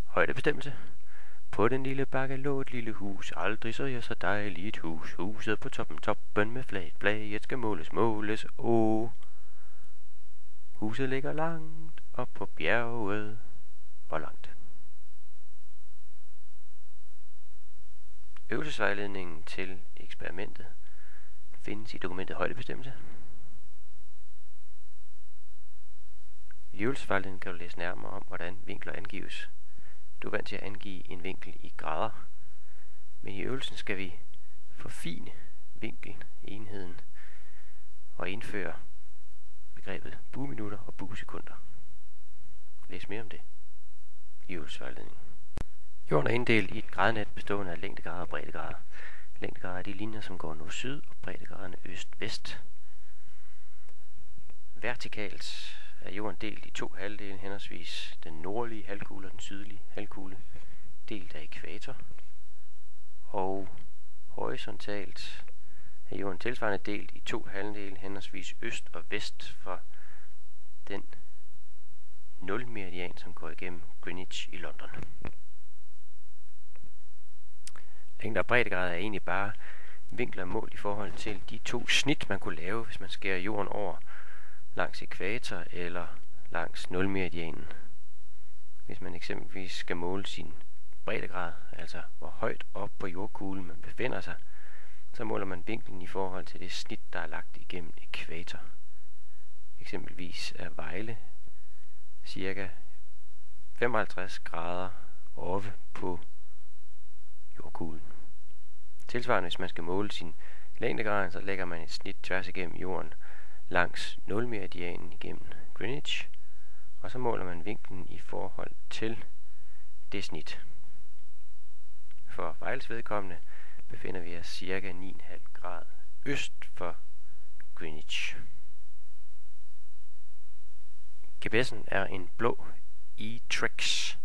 Højdebestemmelse. På den lille bakke lå et lille hus, aldrig så jeg så dejligt et hus. Huset på toppen med flaget skal måles, Huset ligger langt op på bjerget. Hvor langt? Øvelsesvejledningen til eksperimentet findes i dokumentet højdebestemmelse. I øvelsesvejledningen kan du læse nærmere om, hvordan vinkler angives. Du er vant til at angive en vinkel i grader, men i øvelsen skal vi forfine vinkelenheden og indføre begrebet bueminutter og buesekunder. Læs mere om det i øvelsesvejledningen. Jorden er inddelt i et gradnet bestående af længdegrader og breddegrader. Længdegrader er de linjer, som går nord-syd, og breddegraderne øst-vest. Vertikalt er jorden delt i to halvdele, henholdsvis den nordlige halvkugle og den sydlige halvkugle, delt af ækvator. Og horisontalt er jorden tilsvarende delt i to halvdele, henholdsvis øst og vest for den nulmeridian, som går igennem Greenwich i London. Længde og breddegrader er egentlig bare vinkler målt i forhold til de to snit, man kunne lave, hvis man skærer jorden over langs ækvator eller langs nulmeridianen. Hvis man eksempelvis skal måle sin breddegrad, altså hvor højt op på jordkuglen man befinder sig, så måler man vinklen i forhold til det snit, der er lagt igennem ækvator. Eksempelvis er Vejle cirka 55 grader oppe på jordkuglen. Tilsvarende, hvis man skal måle sin længdegrad, så lægger man et snit tværs igennem jorden langs nulmeridianen igennem Greenwich, og så måler man vinklen i forhold til det snit. For Vejles vedkommende befinder vi os cirka 9,5 grad øst for Greenwich. GPS'en er en blå E-Trex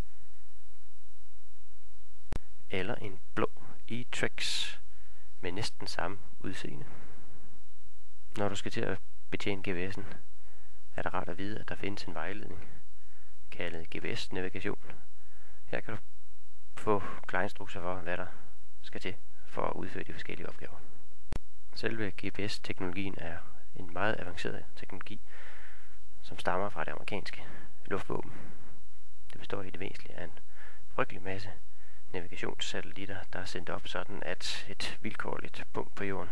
eller en blå E-Trex med næsten samme udseende. Når du skal til at betjene GPS'en, er det rart at vide, at der findes en vejledning kaldet GPS-navigation. Her kan du få klare instrukser for, hvad der skal til for at udføre de forskellige opgaver. Selve GPS-teknologien er en meget avanceret teknologi, som stammer fra det amerikanske luftvåben. Det består i det væsentlige af en frygtelig masse navigationssatellitter, der er sendt op sådan, at et vilkårligt punkt på jorden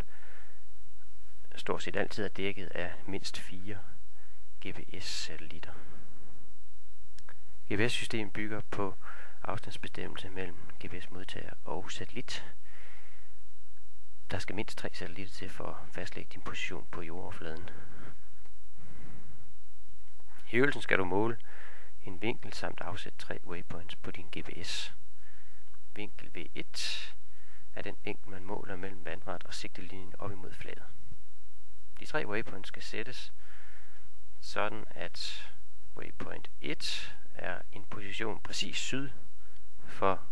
stort set altid er dækket af mindst 4 GPS-satellitter. GPS-systemet bygger på afstandsbestemmelse mellem GPS-modtager og satellit. Der skal mindst 3 satellitter til for at fastlægge din position på jordoverfladen. I øvelsen skal du måle en vinkel samt afsætte 3 waypoints på din GPS. Vinkel V1 er den vinkel, man måler mellem vandret og sigtelinjen op imod flaget. De 3 waypoints skal sættes sådan, at waypoint 1 er en position præcis syd for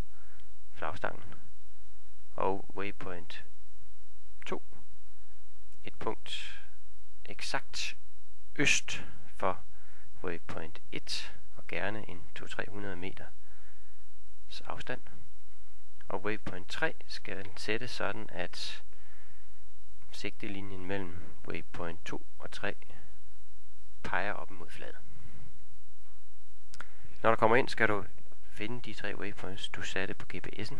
flagstangen, og waypoint 2 et punkt eksakt øst for waypoint 1 og gerne en 200-300 meters afstand. Og waypoint 3 skal sættes sådan, at sigtelinjen mellem waypoint 2 og 3 peger op mod flaget. Når du kommer ind, skal du finde de 3 waypoints, du satte på GPS'en,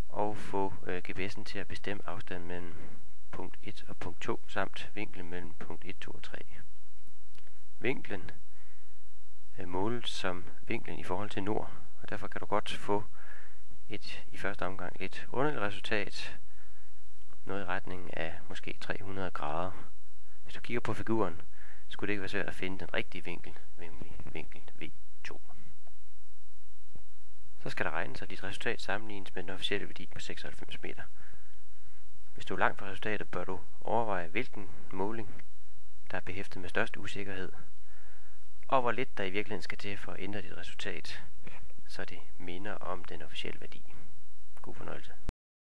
og få GPS'en til at bestemme afstanden mellem punkt 1 og punkt 2, samt vinklen mellem punkt 1, 2 og 3. Vinklen måles som vinklen i forhold til nord, og derfor kan du godt få et i første omgang lidt underligt resultat, noget i retning af måske 300 grader. Hvis du kigger på figuren, skulle det ikke være svært at finde den rigtige vinkel, nemlig vinkel V2. Så skal der regnes, at dit resultat sammenlignes med den officielle værdi på 96 meter. Hvis du er langt fra resultatet, bør du overveje, hvilken måling, der er behæftet med størst usikkerhed, og hvor lidt der i virkeligheden skal til for at ændre dit resultat, så det minder om den officielle værdi. God fornøjelse.